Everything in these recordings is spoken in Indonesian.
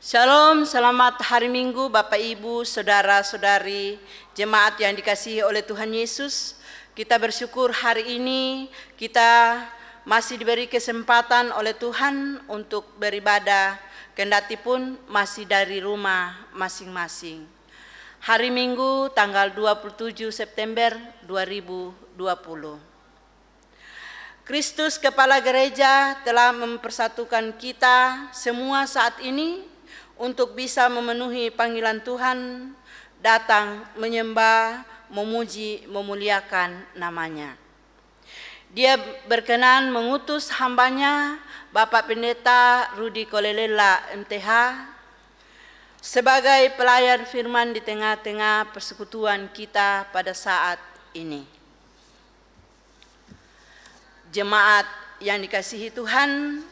Shalom, selamat hari Minggu Bapak Ibu, Saudara-saudari, jemaat yang dikasihi oleh Tuhan Yesus. Kita bersyukur hari ini kita masih diberi kesempatan oleh Tuhan untuk beribadah, kendati pun masih dari rumah masing-masing. Hari Minggu tanggal 27 September 2020. Kristus Kepala Gereja telah mempersatukan kita semua saat ini untuk bisa memenuhi panggilan Tuhan, datang menyembah, memuji, memuliakan namanya. Dia berkenan mengutus hambanya, Bapak Pendeta Rudi Kolelela MTH, sebagai pelayan firman di tengah-tengah persekutuan kita pada saat ini. Jemaat yang dikasihi Tuhan,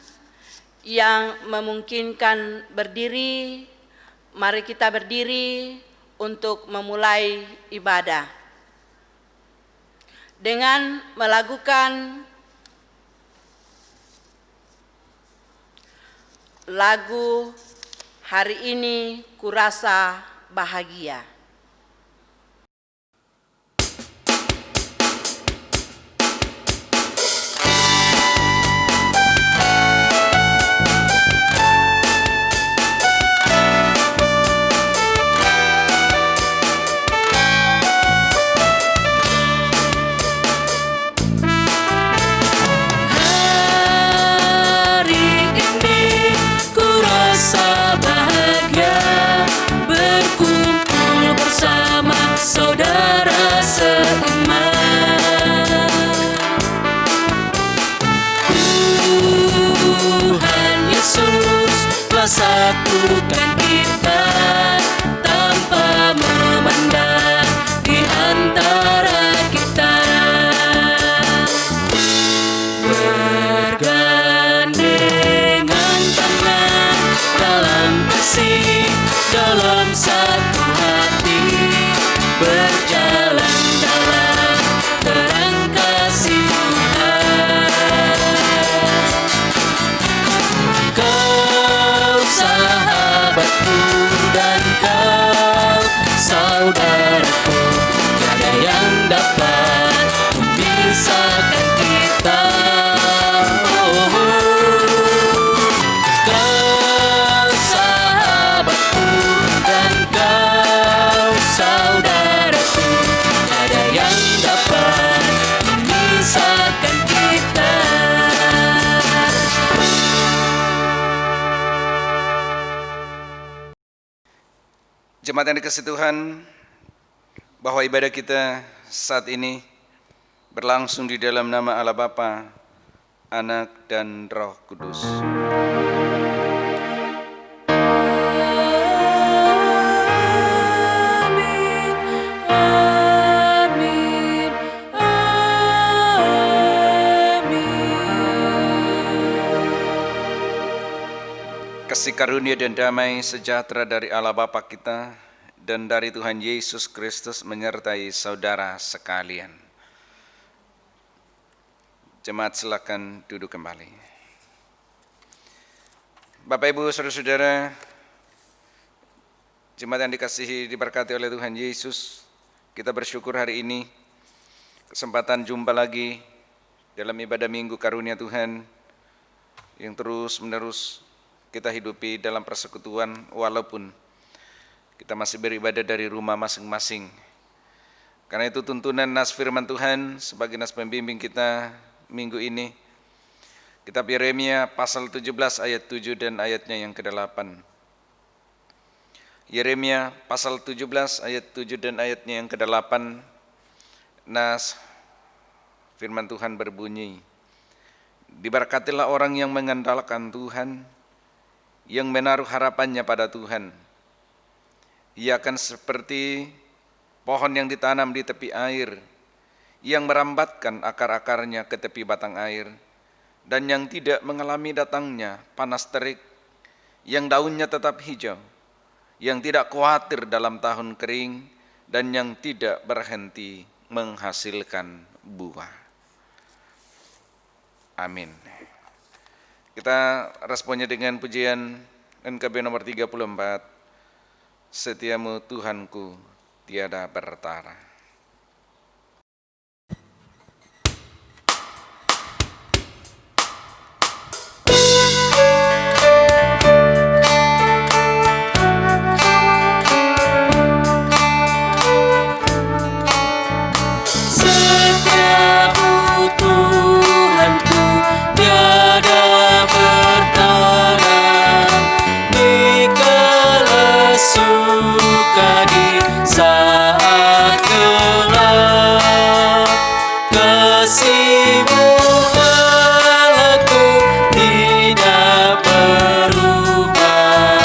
yang memungkinkan berdiri, mari kita berdiri untuk memulai ibadah dengan melakukan lagu Hari Ini Kurasa Bahagia. Satukan kita tanpa memandang di antara kita, bergandengan tangan dalam kasih, dalam satu hati, berjalan dalam terang kasih Tuhan. Sahabatku dan kau, saudaraku, tiada yang dapat memisahkan kita. Kau sahabatku dan kau, saudaraku, tiada yang dapat memisahkan kita. Jemaat yang dikasihi Tuhan, bahwa ibadah kita saat ini berlangsung di dalam nama Allah Bapa, Anak, dan Roh Kudus. Amin, amin, amin. Kasih karunia dan damai sejahtera dari Allah Bapa kita dan dari Tuhan Yesus Kristus menyertai saudara sekalian. Jemaat silakan duduk kembali. Bapak Ibu Saudara-saudara, jemaat yang dikasihi diberkati oleh Tuhan Yesus, kita bersyukur hari ini kesempatan jumpa lagi dalam ibadah Minggu Karunia Tuhan yang terus-menerus kita hidupi dalam persekutuan walaupun kita masih beribadah dari rumah masing-masing. Karena itu tuntunan nas firman Tuhan sebagai nas pembimbing kita minggu ini, kitab Yeremia pasal 17 ayat 7 dan ayatnya yang ke-8. Yeremia pasal 17 ayat 7 dan ayatnya yang ke-8, nas firman Tuhan berbunyi, diberkatilah orang yang mengandalkan Tuhan, yang menaruh harapannya pada Tuhan. Ia akan seperti pohon yang ditanam di tepi air, yang merambatkan akar-akarnya ke tepi batang air, dan yang tidak mengalami datangnya panas terik, yang daunnya tetap hijau, yang tidak khawatir dalam tahun kering, dan yang tidak berhenti menghasilkan buah. Amin. Kita responnya dengan pujian NKB nomor 34, Setiamu Tuhanku tiada bertara. Setiamu Tuhanku tiada bertara, dikala suka di saat gelap. Kasih-Mu Allahku tidak berubah,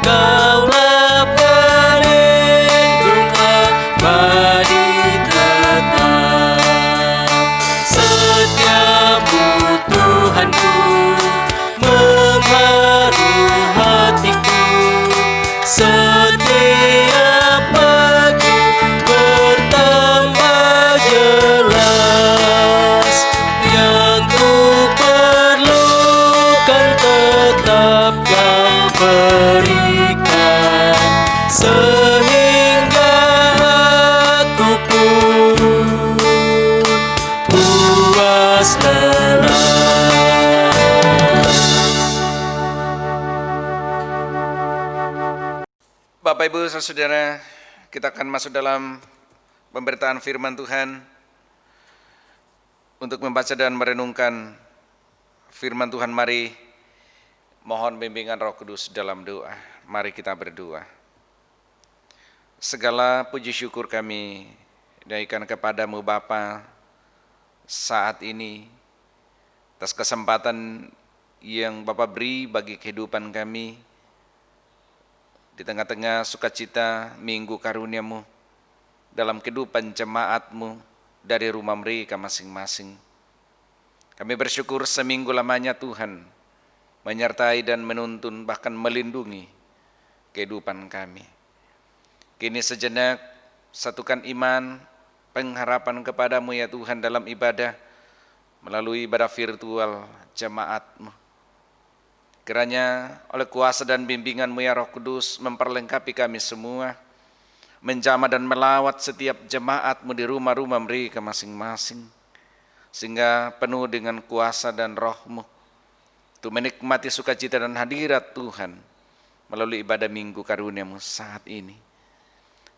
Kaulah pelindung abadi tetap. Setiamu Tuhanku mengharu hatiku, setiap pagi bertambah jelas. Yang ku perlukan tetap Kau berikan, sehingga aku pun puas lelah. Bapak Ibu Saudara, kita akan masuk dalam pemberitaan firman Tuhan untuk membaca dan merenungkan firman Tuhan. Mari mohon bimbingan Roh Kudus dalam doa. Mari kita berdoa. Segala puji syukur kami naikkan kepadamu Bapa saat ini atas kesempatan yang Bapa beri bagi kehidupan kami di tengah-tengah sukacita minggu karunia-Mu dalam kehidupan jemaat-Mu dari rumah mereka masing-masing. Kami bersyukur seminggu lamanya Tuhan menyertai dan menuntun bahkan melindungi kehidupan kami. Kini sejenak satukan iman, pengharapan kepadamu ya Tuhan dalam ibadah melalui ibadah virtual jemaat-Mu. Kiranya oleh kuasa dan bimbingan-Mu ya Roh Kudus memperlengkapi kami semua, menjamah dan melawat setiap jemaat-Mu di rumah-rumah mereka masing-masing, sehingga penuh dengan kuasa dan Roh-Mu untuk menikmati sukacita dan hadirat Tuhan melalui ibadah minggu karunia-Mu saat ini.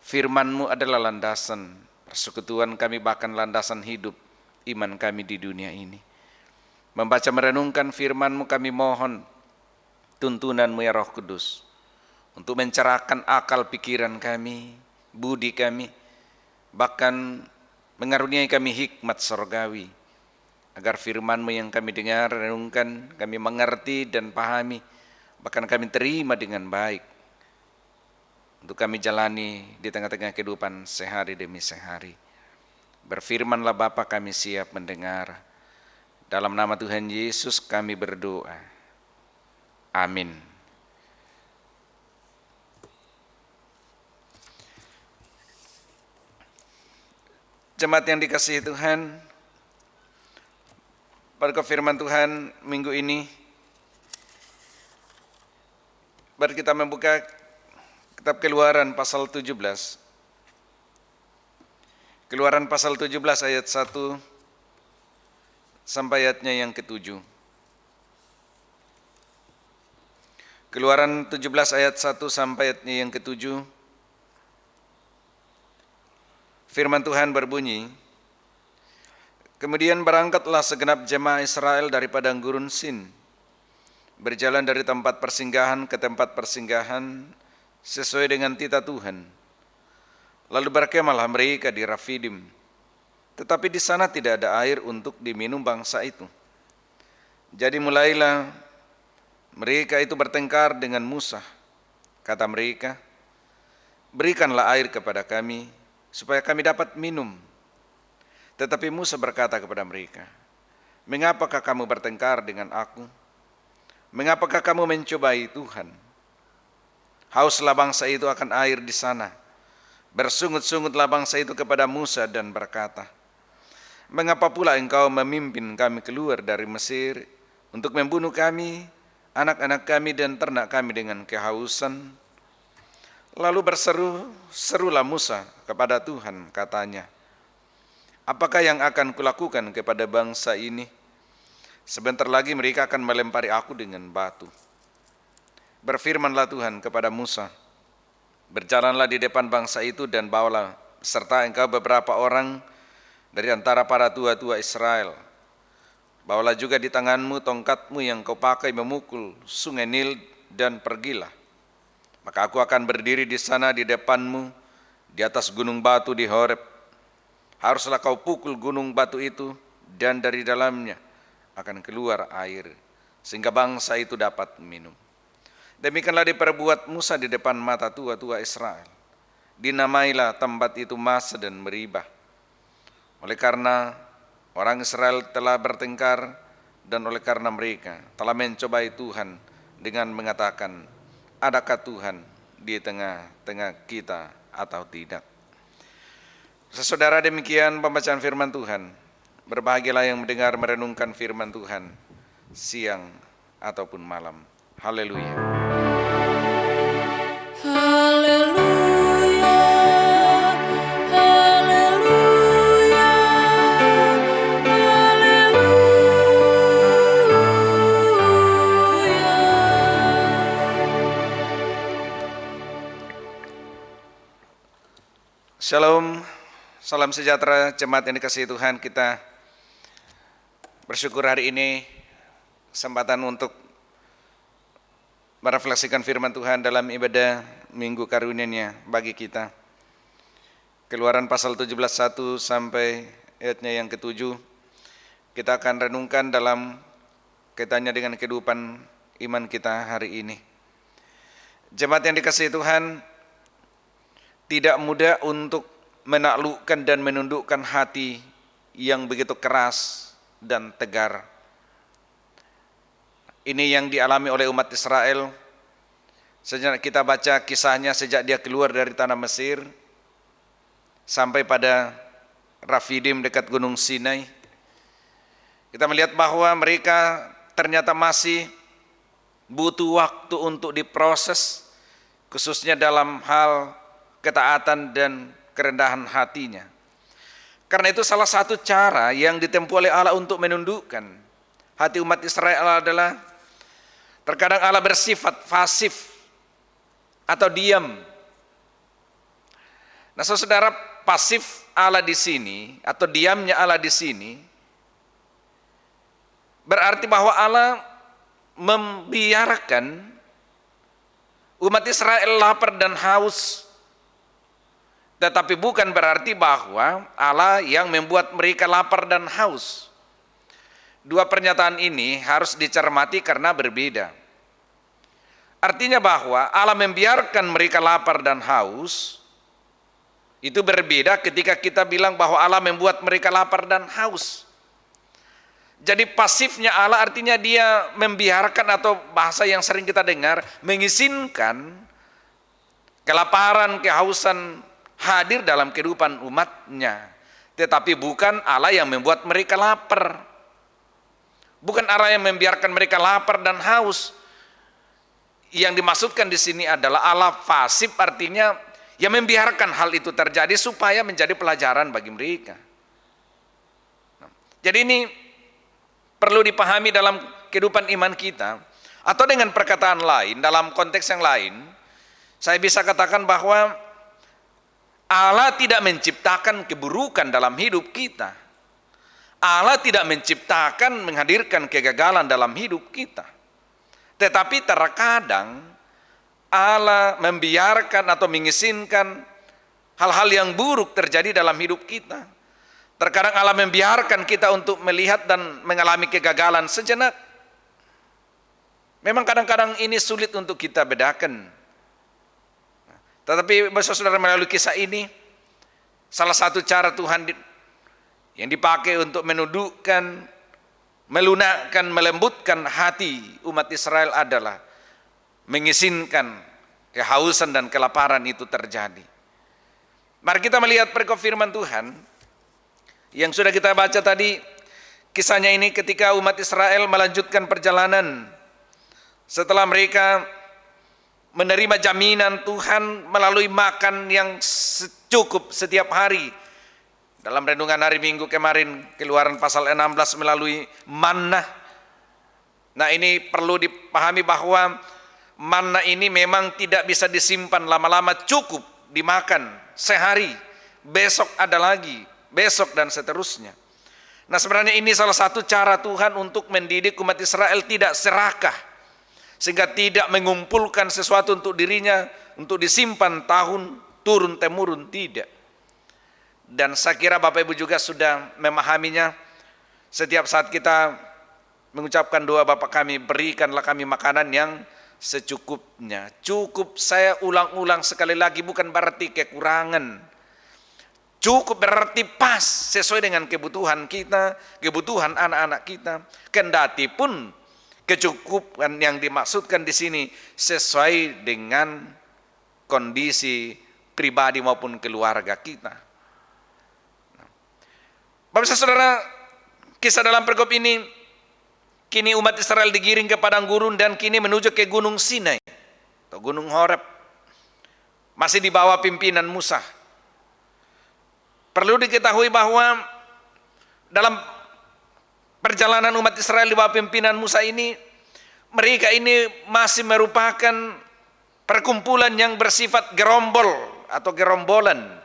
Firman-Mu adalah landasan persekutuan kami, bahkan landasan hidup iman kami di dunia ini. Membaca merenungkan firman-Mu kami mohon tuntunan-Mu ya Roh Kudus untuk mencerahkan akal pikiran kami, budi kami, bahkan mengaruniai kami hikmat sorgawi, agar firman-Mu yang kami dengar, renungkan, kami mengerti dan pahami, bahkan kami terima dengan baik, untuk kami jalani di tengah-tengah kehidupan sehari demi sehari. Berfirmanlah Bapa, kami siap mendengar. Dalam nama Tuhan Yesus kami berdoa. Amin. Jemaat yang dikasihi Tuhan, pada firman Tuhan minggu ini, mari kita membuka kitab Keluaran pasal 17. Keluaran pasal 17 ayat 1 sampai ayatnya yang ke-7. Keluaran 17 ayat 1 sampai ayatnya yang ke-7. Firman Tuhan berbunyi, kemudian berangkatlah segenap jemaah Israel dari padang gurun Sin, berjalan dari tempat persinggahan ke tempat persinggahan sesuai dengan titah Tuhan. Lalu berkemahlah mereka di Rafidim, tetapi di sana tidak ada air untuk diminum bangsa itu. Jadi mulailah mereka itu bertengkar dengan Musa. Kata mereka, berikanlah air kepada kami, supaya kami dapat minum. Tetapi Musa berkata kepada mereka, mengapakah kamu bertengkar dengan aku? Mengapakah kamu mencobai Tuhan? Hauslah bangsa itu akan air di sana. Bersungut-sungutlah bangsa itu kepada Musa dan berkata, mengapa pula engkau memimpin kami keluar dari Mesir untuk membunuh kami anak-anak kami dan ternak kami dengan kehausan. Lalu serulah Musa kepada Tuhan, katanya, apakah yang akan kulakukan kepada bangsa ini? Sebentar lagi mereka akan melempari aku dengan batu. Berfirmanlah Tuhan kepada Musa, berjalanlah di depan bangsa itu dan bawalah serta engkau beberapa orang dari antara para tua-tua Israel. Bawalah juga di tanganmu tongkatmu yang kau pakai memukul sungai Nil dan pergilah. Maka aku akan berdiri di sana di depanmu di atas gunung batu di Horeb. Haruslah kau pukul gunung batu itu dan dari dalamnya akan keluar air sehingga bangsa itu dapat minum. Demikianlah diperbuat Musa di depan mata tua-tua Israel. Dinamailah tempat itu Masa dan Meribah. Oleh karena orang Israel telah bertengkar dan oleh karena mereka telah mencobai Tuhan dengan mengatakan, adakah Tuhan di tengah-tengah kita atau tidak? Saudara, demikian pembacaan firman Tuhan. Berbahagialah yang mendengar merenungkan firman Tuhan siang ataupun malam. Haleluya. Haleluya, haleluya, haleluya. Shalom, salam sejahtera jemaat yang dikasihi Tuhan. Kita bersyukur hari ini kesempatan untuk merefleksikan firman Tuhan dalam ibadah Minggu Karunia-Nya bagi kita. Keluaran pasal 17:1 sampai ayatnya yang ke-7. Kita akan renungkan dalam kaitannya dengan kehidupan iman kita hari ini. Jemaat yang dikasihi Tuhan, tidak mudah untuk menaklukkan dan menundukkan hati yang begitu keras dan tegar. Ini yang dialami oleh umat Israel. Sejak kita baca kisahnya sejak dia keluar dari tanah Mesir sampai pada Rafidim dekat Gunung Sinai, kita melihat bahwa mereka ternyata masih butuh waktu untuk diproses, khususnya dalam hal ketaatan dan kerendahan hatinya. Karena itu salah satu cara yang ditempuh oleh Allah untuk menundukkan hati umat Israel adalah terkadang Allah bersifat pasif atau diam. Nah, saudara, pasif Allah di sini atau diamnya Allah di sini berarti bahwa Allah membiarkan umat Israel lapar dan haus. Tetapi bukan berarti bahwa Allah yang membuat mereka lapar dan haus. Dua pernyataan ini harus dicermati karena berbeda. Artinya bahwa Allah membiarkan mereka lapar dan haus, itu berbeda ketika kita bilang bahwa Allah membuat mereka lapar dan haus. Jadi pasifnya Allah artinya dia membiarkan, atau bahasa yang sering kita dengar, mengizinkan kelaparan, kehausan hadir dalam kehidupan umatnya. Tetapi bukan Allah yang membuat mereka lapar. Bukan Allah yang membiarkan mereka lapar dan haus. Yang dimaksudkan di sini adalah Allah pasif, artinya yang membiarkan hal itu terjadi supaya menjadi pelajaran bagi mereka. Jadi ini perlu dipahami dalam kehidupan iman kita. Atau dengan perkataan lain, dalam konteks yang lain, saya bisa katakan bahwa Allah tidak menciptakan keburukan dalam hidup kita. Allah tidak menciptakan, menghadirkan kegagalan dalam hidup kita. Tetapi terkadang Allah membiarkan atau mengizinkan hal-hal yang buruk terjadi dalam hidup kita. Terkadang Allah membiarkan kita untuk melihat dan mengalami kegagalan sejenak. Memang kadang-kadang ini sulit untuk kita bedakan. Tetapi saudara, melalui kisah ini, salah satu cara Tuhan yang dipakai untuk menundukkan, melunakkan, melembutkan hati umat Israel adalah mengizinkan kehausan dan kelaparan itu terjadi. Mari kita melihat perikop firman Tuhan yang sudah kita baca tadi. Kisahnya ini ketika umat Israel melanjutkan perjalanan Setelah mereka menerima jaminan Tuhan melalui makan yang cukup setiap hari. Dalam renungan hari Minggu kemarin, Keluaran pasal 16 melalui manna. Nah, ini perlu dipahami bahwa manna ini memang tidak bisa disimpan lama-lama, cukup dimakan sehari, besok ada lagi, besok dan seterusnya. Nah, sebenarnya ini salah satu cara Tuhan untuk mendidik umat Israel tidak serakah, sehingga tidak mengumpulkan sesuatu untuk dirinya, untuk disimpan tahun turun-temurun, tidak. Dan saya kira Bapak Ibu juga sudah memahaminya. Setiap saat kita mengucapkan doa Bapa kami, berikanlah kami makanan yang secukupnya. Cukup, saya ulang-ulang sekali lagi, bukan berarti kekurangan. Cukup berarti pas, sesuai dengan kebutuhan kita, kebutuhan anak-anak kita. Kendati pun kecukupan yang dimaksudkan di sini sesuai dengan kondisi pribadi maupun keluarga kita. Bapak saudara, kisah dalam pergub ini, kini umat Israel digiring ke padang gurun dan kini menuju ke Gunung Sinai atau Gunung Horeb, masih di bawah pimpinan Musa. Perlu diketahui bahwa dalam perjalanan umat Israel di bawah pimpinan Musa ini, mereka ini masih merupakan perkumpulan yang bersifat gerombol atau gerombolan.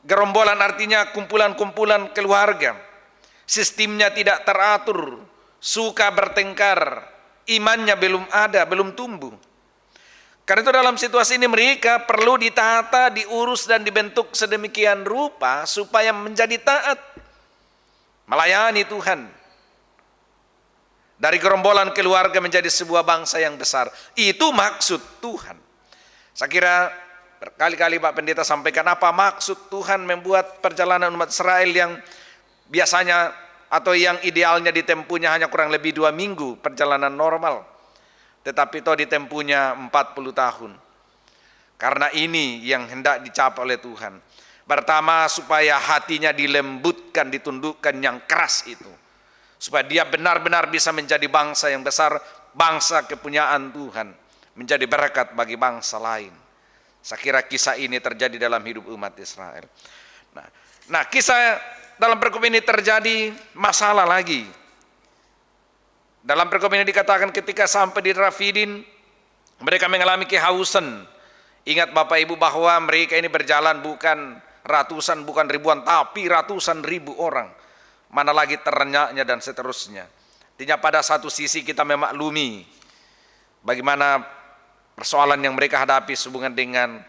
Gerombolan artinya kumpulan-kumpulan keluarga. Sistemnya tidak teratur, suka bertengkar, imannya belum ada, belum tumbuh. Karena itu dalam situasi ini mereka perlu ditata, diurus dan dibentuk sedemikian rupa supaya menjadi taat, melayani Tuhan. Dari gerombolan keluarga menjadi sebuah bangsa yang besar. Itu maksud Tuhan. Saya kira berkali-kali Pak Pendeta sampaikan apa maksud Tuhan membuat perjalanan umat Israel yang biasanya atau yang idealnya ditempuhnya hanya kurang lebih 2 minggu perjalanan normal, tetapi itu ditempuhnya 40 tahun. Karena ini yang hendak dicapai oleh Tuhan. Pertama, supaya hatinya dilembutkan, ditundukkan yang keras itu, supaya dia benar-benar bisa menjadi bangsa yang besar, bangsa kepunyaan Tuhan, menjadi berkat bagi bangsa lain. Saya kira kisah ini terjadi dalam hidup umat Israel. Nah, kisah dalam pergub ini terjadi masalah lagi. Dalam pergub ini dikatakan ketika sampai di Rafidin, mereka mengalami kehausan. Ingat Bapak Ibu bahwa mereka ini berjalan bukan ratusan, bukan ribuan, tapi ratusan ribu orang. Mana lagi terenyaknya dan seterusnya. Artinya pada satu sisi kita memaklumi bagaimana persoalan yang mereka hadapi sehubungan dengan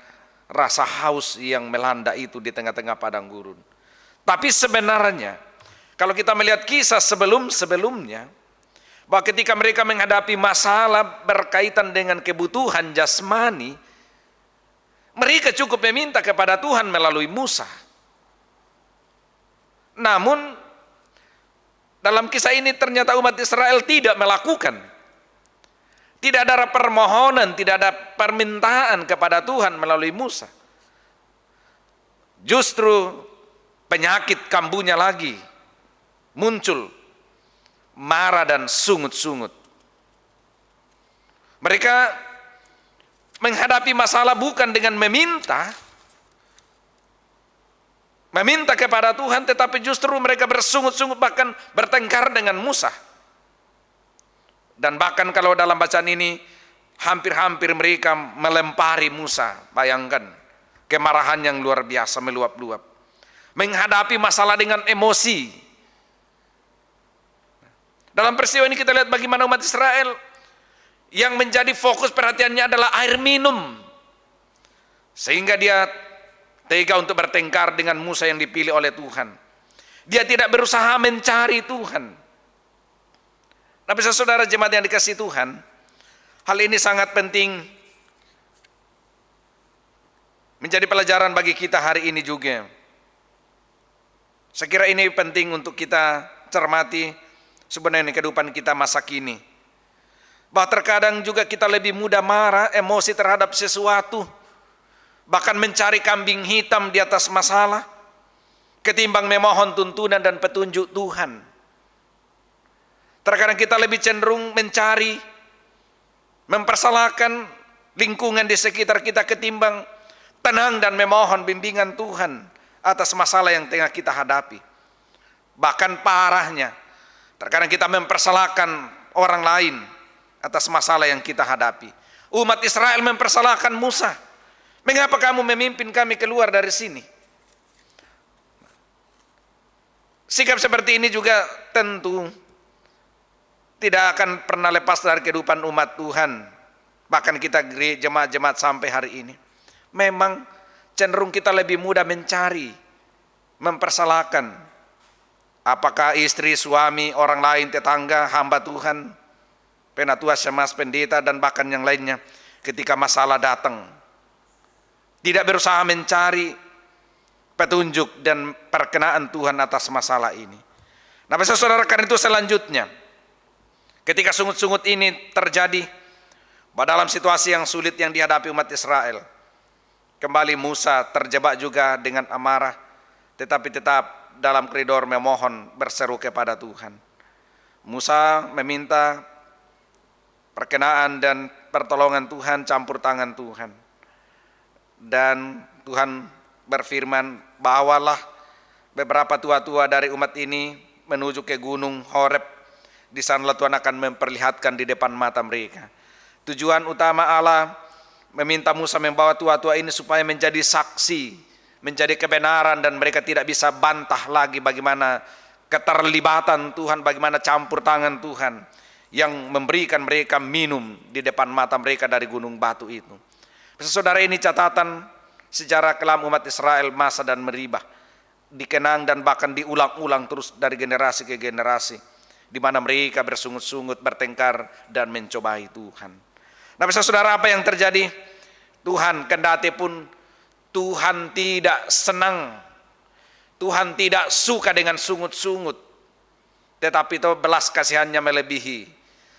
rasa haus yang melanda itu di tengah-tengah padang gurun. Tapi sebenarnya kalau kita melihat kisah sebelum-sebelumnya, bahwa ketika mereka menghadapi masalah berkaitan dengan kebutuhan jasmani, mereka cukup meminta kepada Tuhan melalui Musa. Namun dalam kisah ini ternyata umat Israel tidak melakukan. Tidak ada permohonan, tidak ada permintaan kepada Tuhan melalui Musa. Justru penyakit kambuhnya lagi muncul, marah dan sungut-sungut. Mereka menghadapi masalah bukan dengan meminta kepada Tuhan, tetapi justru mereka bersungut-sungut, bahkan bertengkar dengan Musa. Dan bahkan kalau dalam bacaan ini hampir-hampir mereka melempari Musa. Bayangkan kemarahan yang luar biasa meluap-luap. Menghadapi masalah dengan emosi. Dalam peristiwa ini kita lihat bagaimana umat Israel yang menjadi fokus perhatiannya adalah air minum. Sehingga dia tega untuk bertengkar dengan Musa yang dipilih oleh Tuhan. Dia tidak berusaha mencari Tuhan. Tapi saudara jemaat yang dikasihi Tuhan, hal ini sangat penting menjadi pelajaran bagi kita hari ini juga. Saya kira ini penting untuk kita cermati sebenarnya kehidupan kita masa kini. Bahwa terkadang juga kita lebih mudah marah, emosi terhadap sesuatu, bahkan mencari kambing hitam di atas masalah, ketimbang memohon tuntunan dan petunjuk Tuhan. Terkadang kita lebih cenderung mencari mempersalahkan lingkungan di sekitar kita ketimbang tenang dan memohon bimbingan Tuhan atas masalah yang tengah kita hadapi. Bahkan parahnya, terkadang kita mempersalahkan orang lain atas masalah yang kita hadapi. Umat Israel mempersalahkan Musa. Mengapa kamu memimpin kami keluar dari sini? Sikap seperti ini juga tentu tidak akan pernah lepas dari kehidupan umat Tuhan. Bahkan kita jemaat-jemaat sampai hari ini. Memang cenderung kita lebih mudah mencari, mempersalahkan. Apakah istri, suami, orang lain, tetangga, hamba Tuhan, penatua, syemasi, pendeta, dan bahkan yang lainnya ketika masalah datang. Tidak berusaha mencari petunjuk dan perkenaan Tuhan atas masalah ini. Nah, saudara, karena itu selanjutnya, ketika sungut-sungut ini terjadi dalam situasi yang sulit yang dihadapi umat Israel, kembali Musa terjebak juga dengan amarah, tetapi tetap dalam koridor memohon berseru kepada Tuhan. Musa meminta perkenaan dan pertolongan Tuhan, campur tangan Tuhan. Dan Tuhan berfirman, bawalah beberapa tua-tua dari umat ini menuju ke gunung Horeb. Di sana Tuhan akan memperlihatkan di depan mata mereka. Tujuan utama Allah meminta Musa membawa tua-tua ini supaya menjadi saksi, menjadi kebenaran, dan mereka tidak bisa bantah lagi bagaimana keterlibatan Tuhan, bagaimana campur tangan Tuhan yang memberikan mereka minum di depan mata mereka dari gunung batu itu. Saudara, ini catatan sejarah kelam umat Israel Masa dan Meribah, dikenang dan bahkan diulang-ulang terus dari generasi ke generasi, di mana mereka bersungut-sungut, bertengkar, dan mencobai Tuhan. Nah, saudara, apa yang terjadi? Tuhan kendati pun Tuhan tidak senang, Tuhan tidak suka dengan sungut-sungut, tetapi itu belas kasihannya melebihi,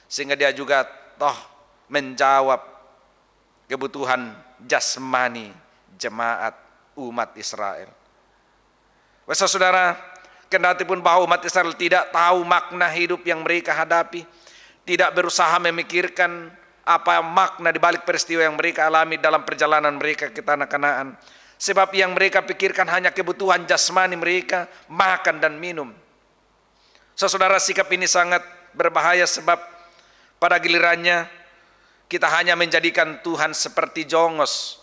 sehingga dia juga menjawab kebutuhan jasmani jemaat umat Israel. Saudara, kendati pun bahwa umat Israel tidak tahu makna hidup yang mereka hadapi, tidak berusaha memikirkan apa makna di balik peristiwa yang mereka alami dalam perjalanan mereka ke tanah Kanaan. Sebab yang mereka pikirkan hanya kebutuhan jasmani mereka, makan dan minum. Saudara, sikap ini sangat berbahaya sebab pada gilirannya kita hanya menjadikan Tuhan seperti jongos.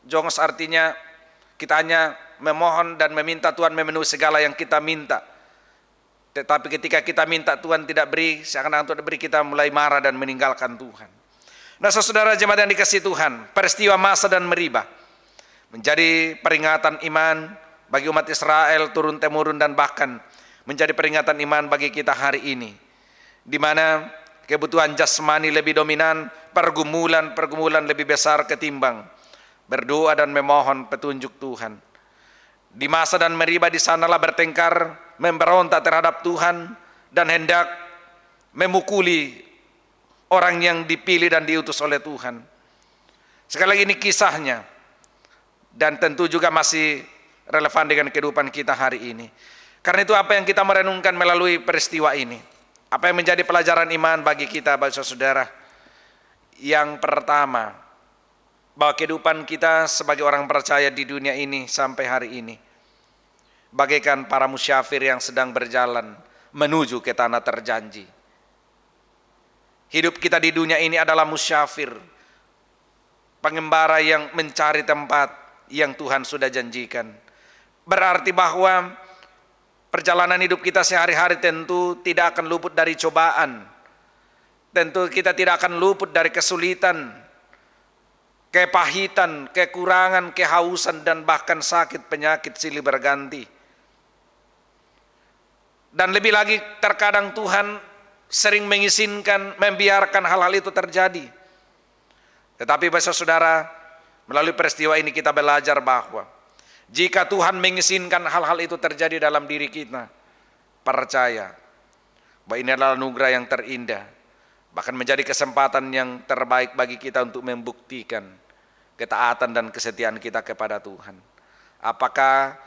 Jongos artinya kita hanya memohon dan meminta Tuhan memenuhi segala yang kita minta. Tetapi ketika kita minta Tuhan tidak beri, seakan-akan Tuhan beri, kita mulai marah dan meninggalkan Tuhan. Nah, saudara jemaat yang dikasihi Tuhan, peristiwa Masa dan Meribah menjadi peringatan iman bagi umat Israel turun-temurun, dan bahkan menjadi peringatan iman bagi kita hari ini, di mana kebutuhan jasmani lebih dominan, pergumulan lebih besar ketimbang berdoa dan memohon petunjuk Tuhan. Di Masa dan Meribah di sanalah bertengkar, memberontak terhadap Tuhan, dan hendak memukuli orang yang dipilih dan diutus oleh Tuhan. Sekali lagi ini kisahnya, dan tentu juga masih relevan dengan kehidupan kita hari ini. Karena itu apa yang kita merenungkan melalui peristiwa ini, apa yang menjadi pelajaran iman bagi kita, bagi saudara? Yang pertama, bahwa kehidupan kita sebagai orang percaya di dunia ini sampai hari ini bagaikan para musyafir yang sedang berjalan menuju ke tanah terjanji. Hidup kita di dunia ini adalah musyafir, pengembara yang mencari tempat yang Tuhan sudah janjikan. Berarti bahwa perjalanan hidup kita sehari-hari tentu tidak akan luput dari cobaan. Tentu kita tidak akan luput dari kesulitan, kepahitan, kekurangan, kehausan, dan bahkan sakit, penyakit silih berganti. Dan lebih lagi terkadang Tuhan sering mengizinkan, membiarkan hal-hal itu terjadi. Tetapi saudara, melalui peristiwa ini kita belajar bahwa jika Tuhan mengizinkan hal-hal itu terjadi dalam diri kita, percaya bahwa ini adalah anugerah yang terindah, bahkan menjadi kesempatan yang terbaik bagi kita untuk membuktikan ketaatan dan kesetiaan kita kepada Tuhan. Apakah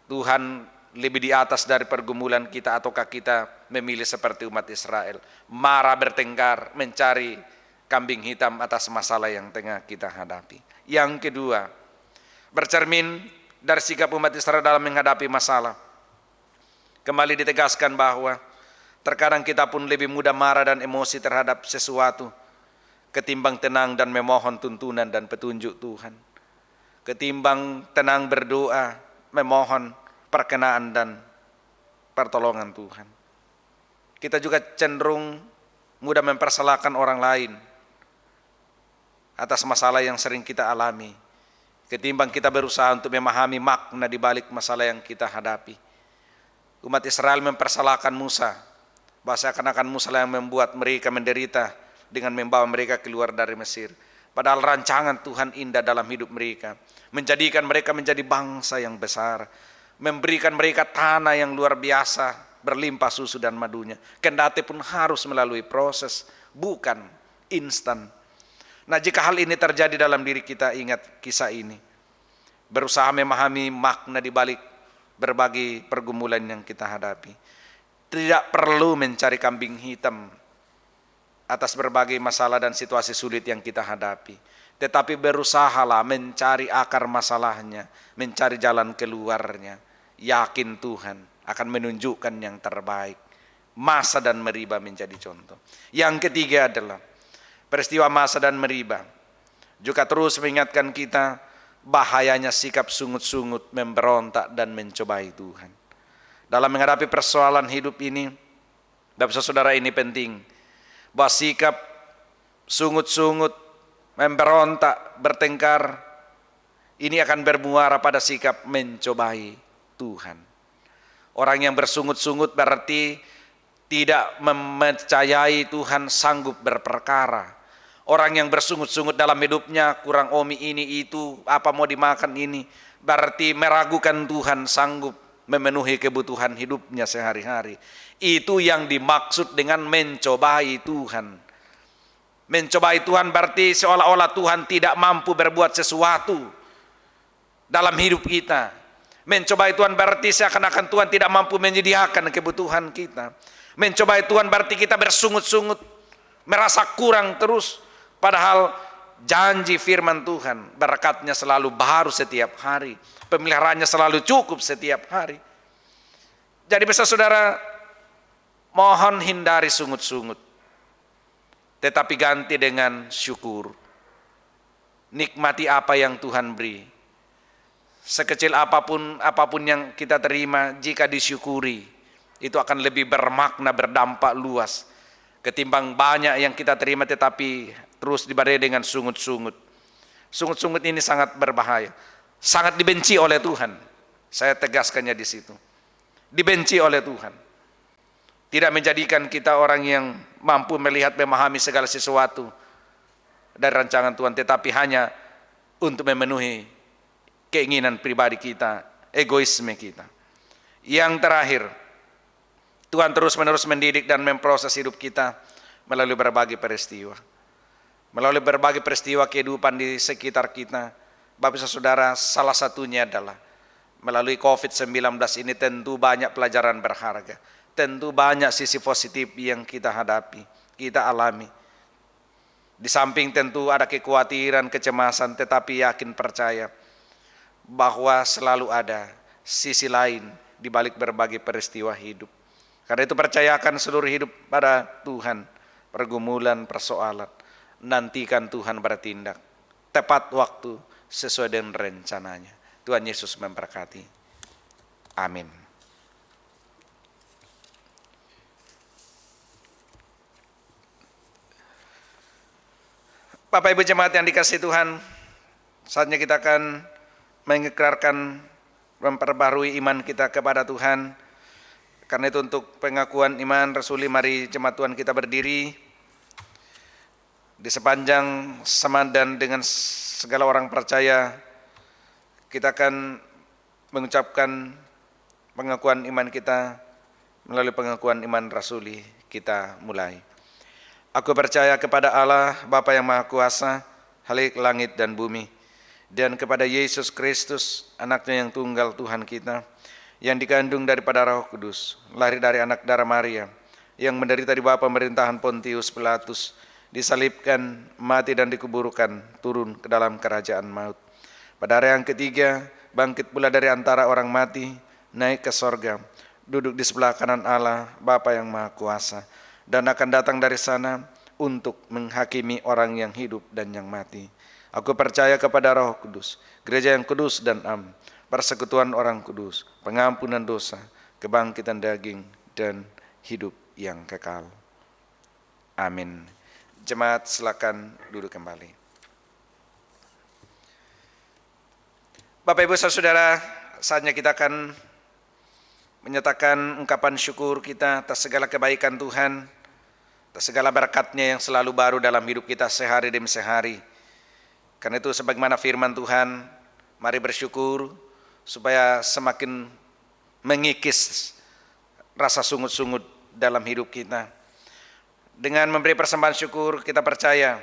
Tuhan lebih di atas dari pergumulan kita, ataukah kita memilih seperti umat Israel, marah, bertengkar, mencari kambing hitam atas masalah yang tengah kita hadapi. Yang kedua, bercermin dari sikap umat Israel dalam menghadapi masalah. Kembali ditegaskan bahwa terkadang kita pun lebih mudah marah dan emosi terhadap sesuatu ketimbang tenang dan memohon tuntunan dan petunjuk Tuhan. Ketimbang tenang berdoa, memohon perkenaan dan pertolongan Tuhan. Kita juga cenderung mudah mempersalahkan orang lain atas masalah yang sering kita alami, ketimbang kita berusaha untuk memahami makna di balik masalah yang kita hadapi. Umat Israel mempersalahkan Musa, bahwa seakan-akan Musa yang membuat mereka menderita dengan membawa mereka keluar dari Mesir. Padahal rancangan Tuhan indah dalam hidup mereka, menjadikan mereka menjadi bangsa yang besar, memberikan mereka tanah yang luar biasa, berlimpah susu dan madunya. Kendati pun harus melalui proses, bukan instan. Nah, jika hal ini terjadi dalam diri kita, ingat kisah ini. Berusaha memahami makna di balik berbagai pergumulan yang kita hadapi. Tidak perlu mencari kambing hitam atas berbagai masalah dan situasi sulit yang kita hadapi. Tetapi berusahalah mencari akar masalahnya, mencari jalan keluarnya. Yakin Tuhan akan menunjukkan yang terbaik. Masa dan Meriba menjadi contoh. Yang ketiga adalah peristiwa Masa dan Meriba juga terus mengingatkan kita bahayanya sikap sungut-sungut, memberontak dan mencobai Tuhan. Dalam menghadapi persoalan hidup ini, Bapak Saudara, ini penting bahwa sikap sungut-sungut, memberontak, bertengkar ini akan bermuara pada sikap mencobai Tuhan. Orang yang bersungut-sungut berarti tidak mempercayai Tuhan sanggup berperkara. Orang yang bersungut-sungut dalam hidupnya, kurang omi ini itu, apa mau dimakan ini, berarti meragukan Tuhan sanggup memenuhi kebutuhan hidupnya sehari-hari. Itu yang dimaksud dengan mencobai Tuhan. Mencobai Tuhan berarti seolah-olah Tuhan tidak mampu berbuat sesuatu dalam hidup kita. Mencobai Tuhan berarti seakan-akan Tuhan tidak mampu menyediakan kebutuhan kita. Mencobai Tuhan berarti kita bersungut-sungut, merasa kurang terus. Padahal janji firman Tuhan, berkatnya selalu baru setiap hari, pemeliharaannya selalu cukup setiap hari. Jadi bisa saudara, mohon hindari sungut-sungut, tetapi ganti dengan syukur. Nikmati apa yang Tuhan beri. Sekecil apapun yang kita terima, jika disyukuri, itu akan lebih bermakna, berdampak luas ketimbang banyak yang kita terima tetapi terus dibandai dengan sungut-sungut. Sungut-sungut ini sangat berbahaya, sangat dibenci oleh Tuhan. Saya tegaskannya di situ. Dibenci oleh Tuhan. Tidak menjadikan kita orang yang mampu melihat, memahami segala sesuatu dari rancangan Tuhan, tetapi hanya untuk memenuhi keinginan pribadi kita, egoisme kita. Yang terakhir, Tuhan terus-menerus mendidik dan memproses hidup kita melalui berbagai peristiwa. Melalui berbagai peristiwa kehidupan di sekitar kita. Bapak Ibu Saudara, salah satunya adalah melalui COVID-19 ini tentu banyak pelajaran berharga. Tentu banyak sisi positif yang kita hadapi, kita alami. Di samping tentu ada kekhawatiran, kecemasan, tetapi yakin percaya bahwa selalu ada sisi lain di balik berbagai peristiwa hidup. Karena itu percayakan seluruh hidup pada Tuhan. Pergumulan, persoalan, nantikan Tuhan bertindak tepat waktu sesuai dengan rencananya. Tuhan Yesus memberkati. Amin. Bapak Ibu jemaat yang dikasihi Tuhan, saatnya kita akan mengikrarkan, memperbarui iman kita kepada Tuhan. Karena itu untuk pengakuan iman rasuli, mari jemaat Tuhan kita berdiri. Di sepanjang semadan dengan segala orang percaya, kita akan mengucapkan pengakuan iman kita melalui pengakuan iman rasuli. Kita mulai. Aku percaya kepada Allah, Bapa yang Maha Kuasa, Khalik langit dan bumi, dan kepada Yesus Kristus, anaknya yang tunggal Tuhan kita, yang dikandung daripada Roh Kudus, lahir dari anak darah Maria, yang menderita di bawah pemerintahan Pontius Pilatus, disalibkan, mati dan dikuburkan, turun ke dalam kerajaan maut. Pada hari yang ketiga, bangkit pula dari antara orang mati, naik ke sorga, duduk di sebelah kanan Allah, Bapa yang Maha Kuasa, dan akan datang dari sana untuk menghakimi orang yang hidup dan yang mati. Aku percaya kepada Roh Kudus, gereja yang kudus dan am, persekutuan orang kudus, pengampunan dosa, kebangkitan daging, dan hidup yang kekal. Amin. Jemaat silakan duduk kembali. Bapak Ibu Saudara, saatnya kita akan menyatakan ungkapan syukur kita atas segala kebaikan Tuhan, atas segala berkat-Nya yang selalu baru dalam hidup kita sehari demi sehari. Karena itu sebagaimana firman Tuhan, mari bersyukur supaya semakin mengikis rasa sungut-sungut dalam hidup kita. Dengan memberi persembahan syukur, kita percaya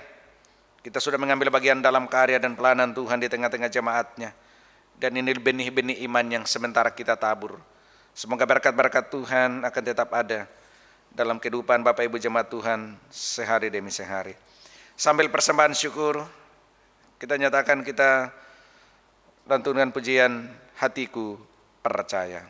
kita sudah mengambil bagian dalam karya dan pelayanan Tuhan di tengah-tengah jemaat-Nya. Dan ini benih-benih iman yang sementara kita tabur. Semoga berkat-berkat Tuhan akan tetap ada dalam kehidupan Bapak Ibu jemaat Tuhan sehari demi sehari. Sambil persembahan syukur, kita nyatakan kita lantunkan pujian Hatiku Percaya.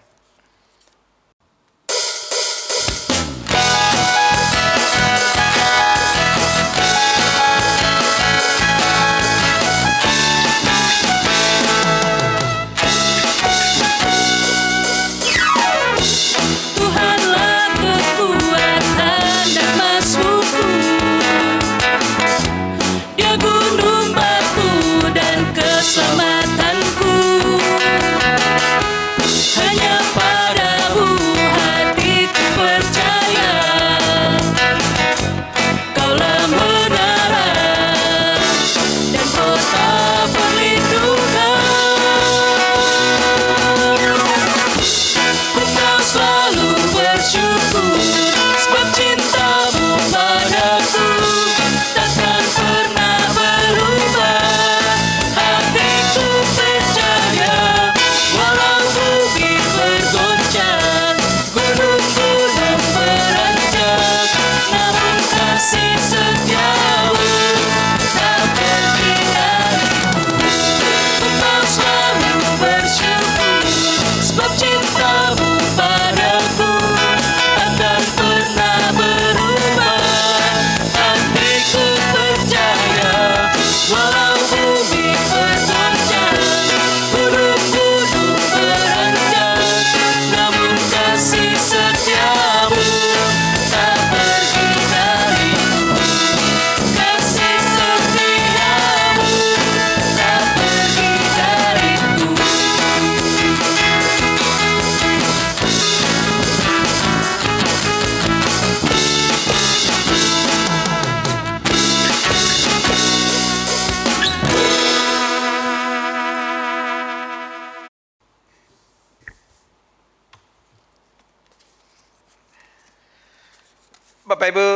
Bapak Ibu,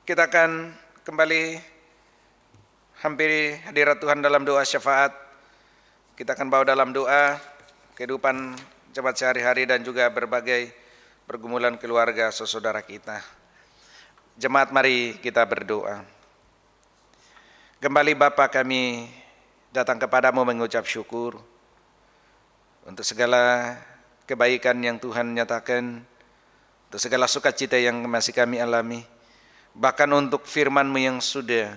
kita akan kembali hampiri hadirat Tuhan dalam doa syafaat. Kita akan bawa dalam doa kehidupan jemaat sehari-hari dan juga berbagai pergumulan keluarga saudara kita. Jemaat, mari kita berdoa. Kembali Bapa, kami datang kepadamu mengucap syukur untuk segala kebaikan yang Tuhan nyatakan, untuk segala sukacita yang masih kami alami, bahkan untuk firman-Mu yang sudah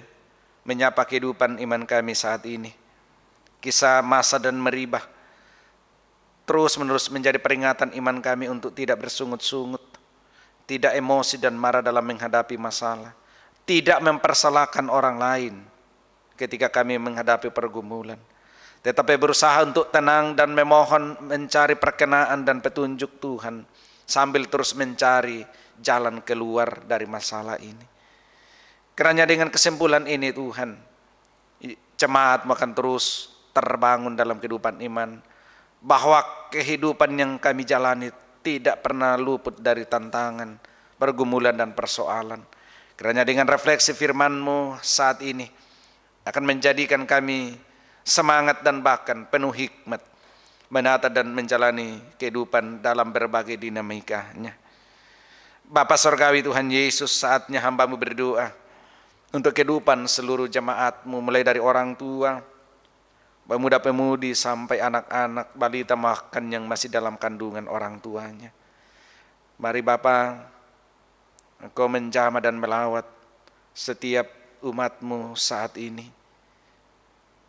menyapa kehidupan iman kami saat ini. Kisah masa dan meribah terus menerus menjadi peringatan iman kami untuk tidak bersungut-sungut, tidak emosi dan marah dalam menghadapi masalah, tidak mempersalahkan orang lain ketika kami menghadapi pergumulan, tetapi berusaha untuk tenang dan memohon mencari perkenaan dan petunjuk Tuhan, sambil terus mencari jalan keluar dari masalah ini. Kiranya dengan kesimpulan ini Tuhan, jemaat akan terus terbangun dalam kehidupan iman, bahwa kehidupan yang kami jalani tidak pernah luput dari tantangan, pergumulan dan persoalan. Kiranya dengan refleksi firman-Mu saat ini akan menjadikan kami semangat dan bahkan penuh hikmat menata dan menjalani kehidupan dalam berbagai dinamikanya. Bapa Sorgawi Tuhan Yesus, saatnya hamba-Mu berdoa. untuk kehidupan seluruh jemaat-Mu, mulai dari orang tua, pemuda-pemudi sampai anak-anak, balita bahkan yang masih dalam kandungan orang tuanya. Mari Bapa, Engkau menjamah dan melawat setiap umat-Mu saat ini.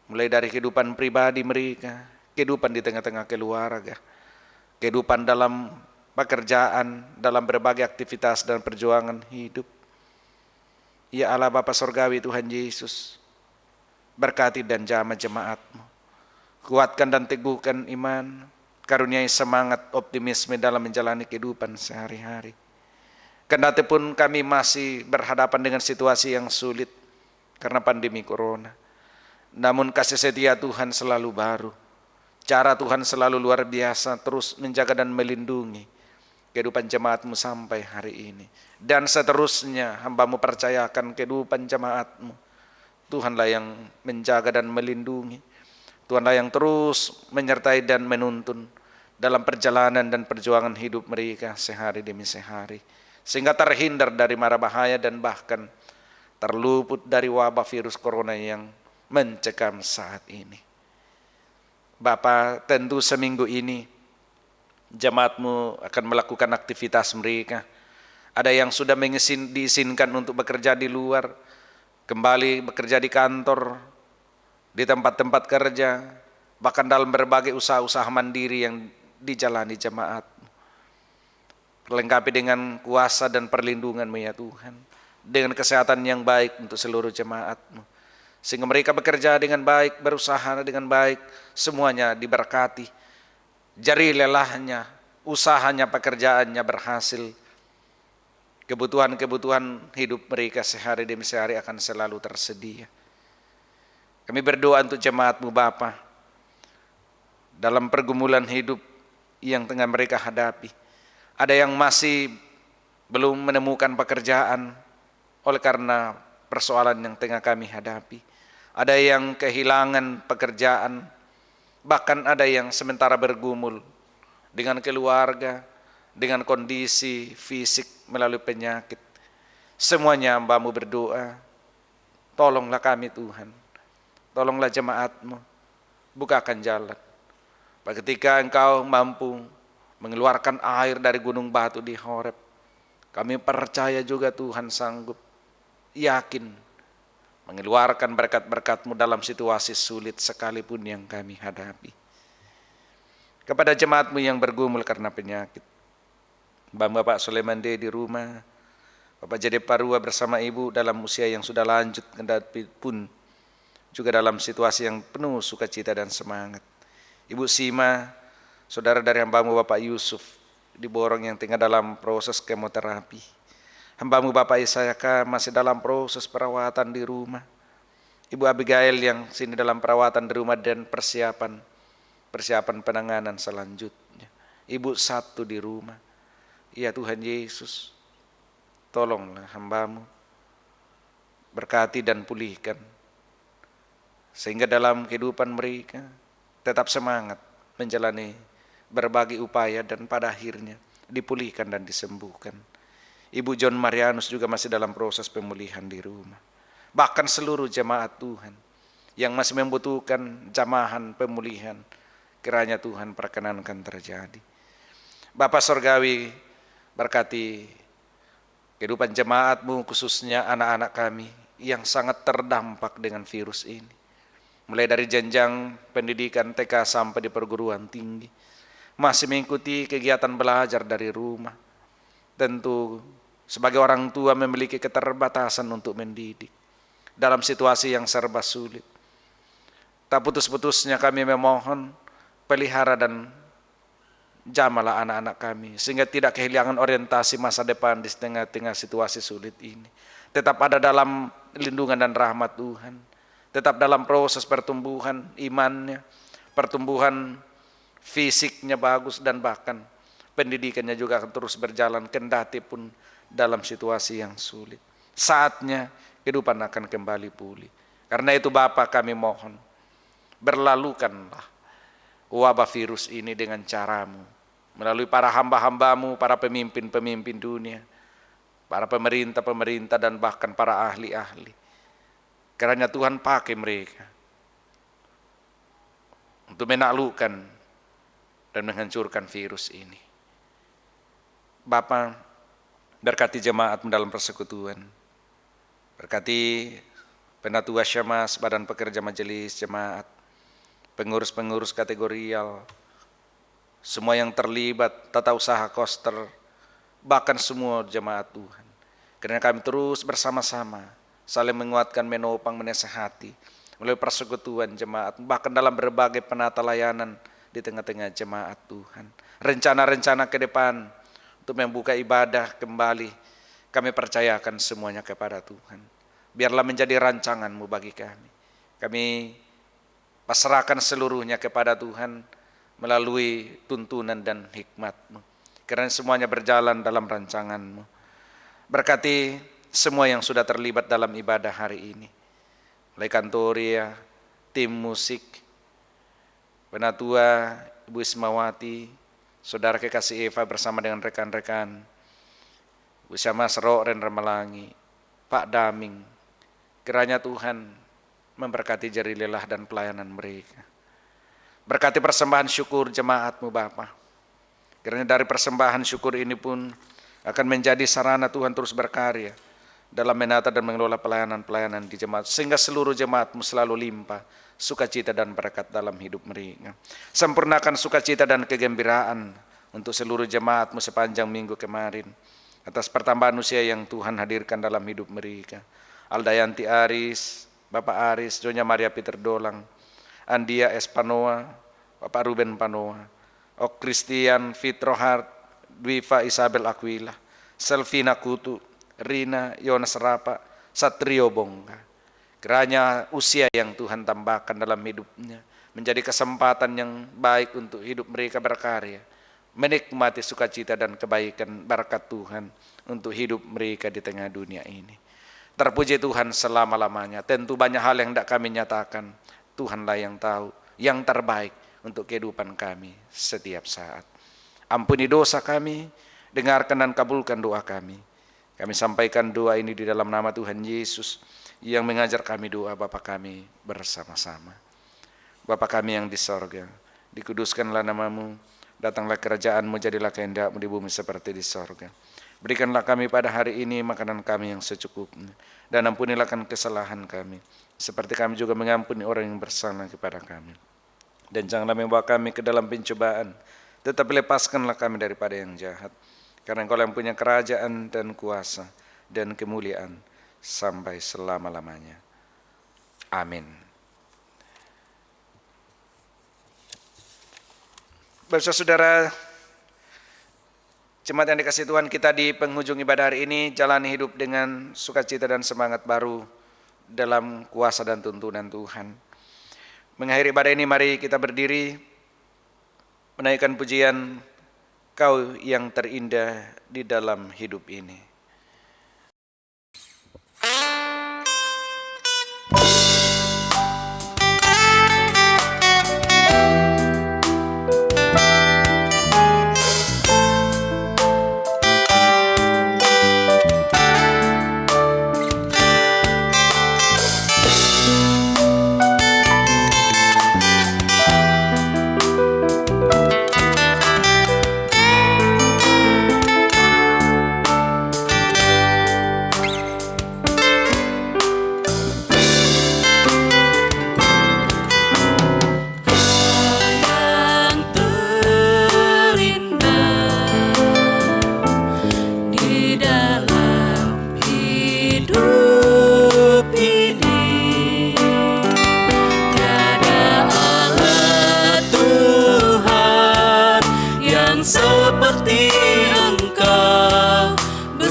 Mulai dari kehidupan pribadi mereka, kehidupan di tengah-tengah keluarga, kehidupan dalam pekerjaan, dalam berbagai aktivitas dan perjuangan hidup. Ya Allah Bapa Sorgawi Tuhan Yesus, berkati dan jamah jemaat-Mu. Kuatkan dan teguhkan iman, karuniai semangat optimisme dalam menjalani kehidupan sehari-hari. Kendati pun kami masih berhadapan dengan situasi yang sulit karena pandemi corona. Namun kasih setia Tuhan selalu baru. Cara Tuhan selalu luar biasa, terus menjaga dan melindungi kehidupan jemaat-Mu sampai hari ini. Dan seterusnya hamba-Mu percayakan kehidupan jemaat-Mu. Tuhanlah yang menjaga dan melindungi. Tuhanlah yang terus menyertai dan menuntun dalam perjalanan dan perjuangan hidup mereka sehari demi sehari. Sehingga terhindar dari mara bahaya dan bahkan terluput dari wabah virus corona yang mencekam saat ini. Bapa, tentu seminggu ini jemaat-Mu akan melakukan aktivitas mereka. Ada yang sudah diizinkan untuk bekerja di luar, kembali bekerja di kantor, di tempat-tempat kerja, bahkan dalam berbagai usaha-usaha mandiri yang dijalani jemaat. Lengkapi dengan kuasa dan perlindungan-Mu ya Tuhan, dengan kesehatan yang baik untuk seluruh jemaat-Mu, sehingga mereka bekerja dengan baik, berusaha dengan baik, semuanya diberkati. Jari lelahnya, usahanya, pekerjaannya berhasil. Kebutuhan-kebutuhan hidup mereka sehari demi sehari akan selalu tersedia. Kami berdoa untuk jemaat-Mu Bapa, dalam pergumulan hidup yang tengah mereka hadapi. Ada yang masih belum menemukan pekerjaan oleh karena persoalan yang tengah kami hadapi. Ada yang kehilangan pekerjaan, bahkan ada yang sementara bergumul dengan keluarga, dengan kondisi fisik melalui penyakit. Semuanya hamba-Mu berdoa, tolonglah kami Tuhan, tolonglah jemaat-Mu, bukakan jalan. Ketika Engkau mampu mengeluarkan air dari gunung batu di Horeb, kami percaya juga Tuhan sanggup, yakin mengeluarkan berkat-berkat-Mu dalam situasi sulit sekalipun yang kami hadapi. Kepada jemaat-Mu yang bergumul karena penyakit, Bapak Suleman D di rumah, Bapak Jede Parua bersama Ibu dalam usia yang sudah lanjut, kendati pun juga dalam situasi yang penuh sukacita dan semangat. Ibu Sima, saudara dari hamba-Mu Bapak Yusuf di Borong yang tengah dalam proses kemoterapi. Hamba-Mu Bapak Isayaka masih dalam proses perawatan di rumah. Ibu Abigail yang sini dalam perawatan di rumah dan persiapan penanganan selanjutnya. Ibu Satu di rumah. Ya Tuhan Yesus, tolonglah hamba-Mu, berkati dan pulihkan, sehingga dalam kehidupan mereka tetap semangat menjalani berbagai upaya dan pada akhirnya dipulihkan dan disembuhkan. Ibu John Marianus juga masih dalam proses pemulihan di rumah. Bahkan seluruh jemaat Tuhan yang masih membutuhkan jamahan pemulihan, kiranya Tuhan perkenankan terjadi. Bapa Sorgawi, berkati kehidupan jemaat-Mu, khususnya anak-anak kami yang sangat terdampak dengan virus ini. Mulai dari jenjang pendidikan TK sampai di perguruan tinggi, masih mengikuti kegiatan belajar dari rumah. Tentu sebagai orang tua memiliki keterbatasan untuk mendidik dalam situasi yang serba sulit. Tak putus-putusnya kami memohon, pelihara dan jamalah anak-anak kami, sehingga tidak kehilangan orientasi masa depan di tengah-tengah situasi sulit ini. Tetap ada dalam lindungan dan rahmat Tuhan, tetap dalam proses pertumbuhan imannya, pertumbuhan fisiknya bagus, dan bahkan pendidikannya juga akan terus berjalan kendati pun dalam situasi yang sulit. Saatnya kehidupan akan kembali pulih. Karena itu Bapa, kami mohon, berlalukanlah wabah virus ini dengan cara-Mu, melalui para hamba-hamba-Mu, para pemimpin-pemimpin dunia, para pemerintah-pemerintah dan bahkan para ahli-ahli. Kiranya Tuhan pakai mereka untuk menaklukkan dan menghancurkan virus ini. Bapa, berkati jemaat dalam persekutuan. Berkati penatua syamas, badan pekerja majelis jemaat, pengurus-pengurus kategorial, semua yang terlibat, tata usaha koster, bahkan semua jemaat Tuhan. Karena kami terus bersama-sama, saling menguatkan, menopang, menasehati, melalui persekutuan jemaat, bahkan dalam berbagai penata layanan di tengah-tengah jemaat Tuhan. Rencana-rencana ke depan untuk membuka ibadah kembali, kami percayakan semuanya kepada Tuhan. Biarlah menjadi rancangan-Mu bagi kami. Kami pasrahkan seluruhnya kepada Tuhan melalui tuntunan dan hikmat-Mu. Karena semuanya berjalan dalam rancangan-Mu. Berkati semua yang sudah terlibat dalam ibadah hari ini. Mulai kantoria, tim musik, penatua Ibu Ismawati, Saudara Kekasih Eva bersama dengan rekan-rekan, Bu Syamas Ren Ramalangi, Pak Daming. Kiranya Tuhan memberkati jari lelah dan pelayanan mereka. Berkati persembahan syukur jemaat-Mu Bapa. Kiranya dari persembahan syukur ini pun akan menjadi sarana Tuhan terus berkarya dalam menata dan mengelola pelayanan-pelayanan di jemaat, sehingga seluruh jemaat-Mu selalu limpah sukacita dan berkat dalam hidup mereka. Sempurnakan sukacita dan kegembiraan untuk seluruh jemaat-Mu sepanjang minggu kemarin, atas pertambahan usia yang Tuhan hadirkan dalam hidup mereka. Aldayanti Aris, Bapak Aris, Nyonya Maria Peter Dolang, Andia Espanoa, Bapak Ruben Panoa, Ok Christian Fitrohart, Dwiva Isabel Aquila, Selvina Kutu, Rina Yonas Rapa, Satrio Bongga. Kiranya usia yang Tuhan tambahkan dalam hidupnya menjadi kesempatan yang baik untuk hidup mereka berkarya, menikmati sukacita dan kebaikan berkat Tuhan untuk hidup mereka di tengah dunia ini. Terpuji Tuhan selama-lamanya. Tentu banyak hal yang tidak kami nyatakan, Tuhanlah yang tahu yang terbaik untuk kehidupan kami setiap saat. Ampuni dosa kami, dengarkan dan kabulkan doa kami. Kami sampaikan doa ini di dalam nama Tuhan Yesus yang mengajar kami doa Bapa kami bersama-sama. Bapa kami yang di sorga, dikuduskanlah nama-Mu, datanglah kerajaan-Mu, jadilah kehendak-Mu di bumi seperti di sorga. Berikanlah kami pada hari ini makanan kami yang secukupnya, dan ampunilah kesalahan kami, seperti kami juga mengampuni orang yang bersalah kepada kami. Dan janganlah membawa kami ke dalam pencobaan, tetapi lepaskanlah kami daripada yang jahat. Karena Engkau yang punya kerajaan dan kuasa dan kemuliaan sampai selama-lamanya. Amin. Saudara, jemaat yang dikasihi Tuhan, kita di penghujung ibadah hari ini jalani hidup dengan sukacita dan semangat baru dalam kuasa dan tuntunan Tuhan. Mengakhiri ibadah ini, mari kita berdiri menaikkan pujian Kau yang terindah di dalam hidup ini.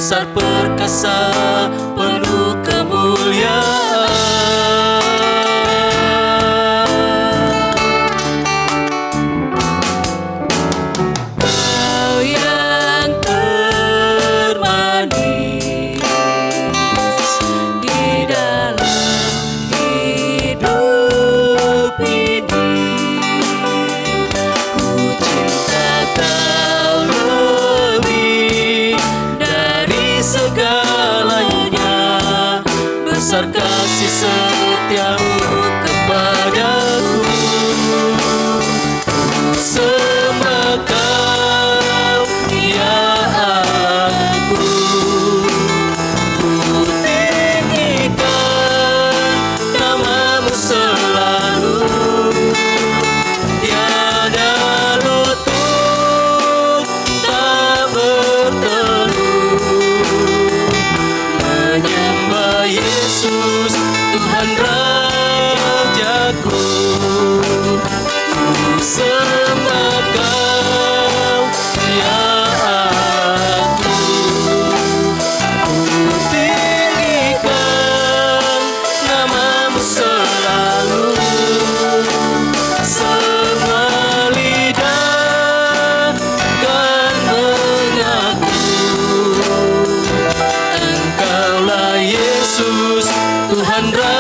besar perkasa penuh kemuliaan. Kau yang termanis di dalam hidup ini, ku cinta Kau lebih dari segalanya. rajaku, ku sembah Kau ya aku, ku tinggikan namamu selalu. Semua lidah kan mengaku, Engkaulah Yesus, Tuhan Rajaku.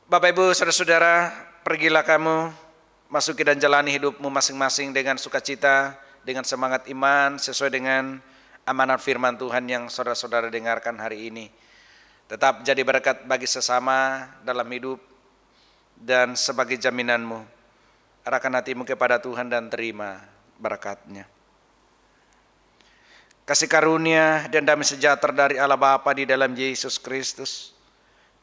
Bapak Ibu Saudara-saudara, pergilah kamu masuki dan jalani hidupmu masing-masing dengan sukacita, dengan semangat iman sesuai dengan amanat firman Tuhan yang saudara-saudara dengarkan hari ini. Tetap jadi berkat bagi sesama dalam hidup dan sebagai jaminanmu. Arahkan hatimu kepada Tuhan dan terima berkat-Nya. Kasih karunia dan damai sejahtera dari Allah Bapa di dalam Yesus Kristus,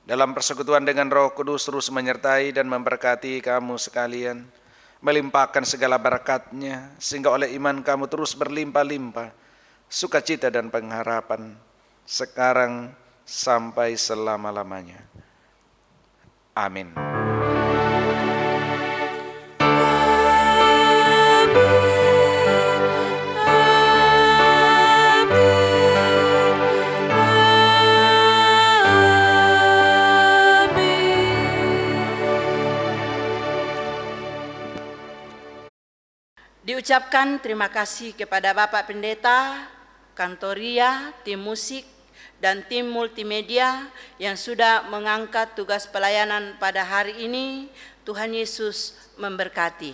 dalam persekutuan dengan Roh Kudus terus menyertai dan memberkati kamu sekalian, melimpahkan segala berkat-Nya, sehingga oleh iman kamu terus berlimpah-limpah sukacita dan pengharapan sekarang sampai selama-lamanya. Amin. Diucapkan terima kasih kepada Bapak Pendeta, Kantoria, tim musik, dan tim multimedia yang sudah mengangkat tugas pelayanan pada hari ini. Tuhan Yesus memberkati.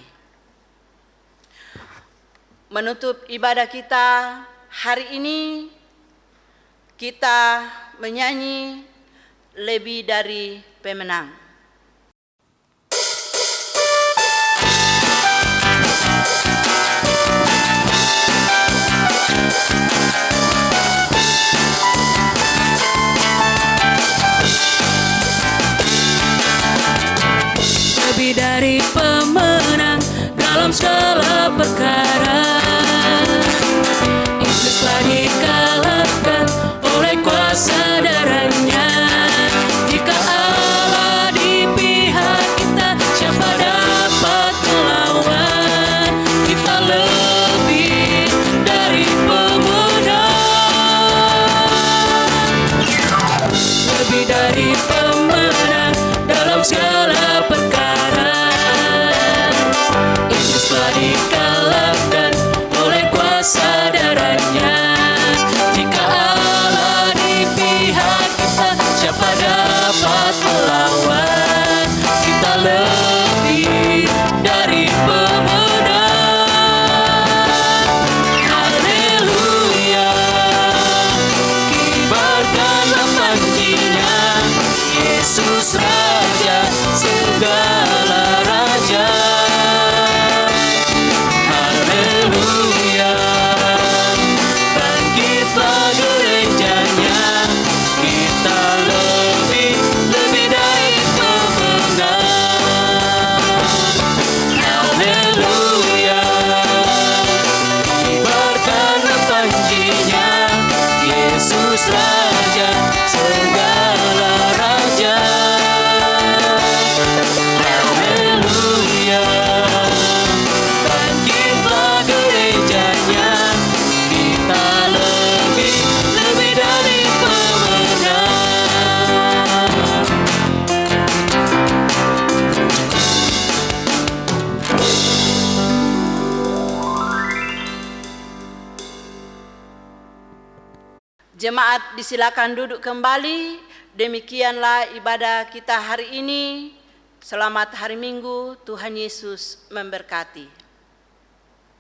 Menutup ibadah kita hari ini, kita menyanyi Lebih Dari Pemenang. Lebih dari pemenang dalam segala perkara, Iblis telah dikalahkan oleh kuasa darah-Nya. Jika Allah di pihak kita, siapa dapat melawan? Kita lebih dari pemenang, lebih dari pemenang dalam segala perkara. Dikalahkan oleh kuasa darah-Nya. Jika Allah di pihak kita, siapa dapat melawan? Kita lebih dari pemenang. Haleluya, kibarkanlah panji-Nya, Yesus Raja segala raja. Raja segala raja. Haleluya, bangkitlah gerejanya, kita lebih dari pemenang. Jemaat disilakan duduk kembali. Demikianlah ibadah kita hari ini. Selamat hari Minggu, Tuhan Yesus memberkati.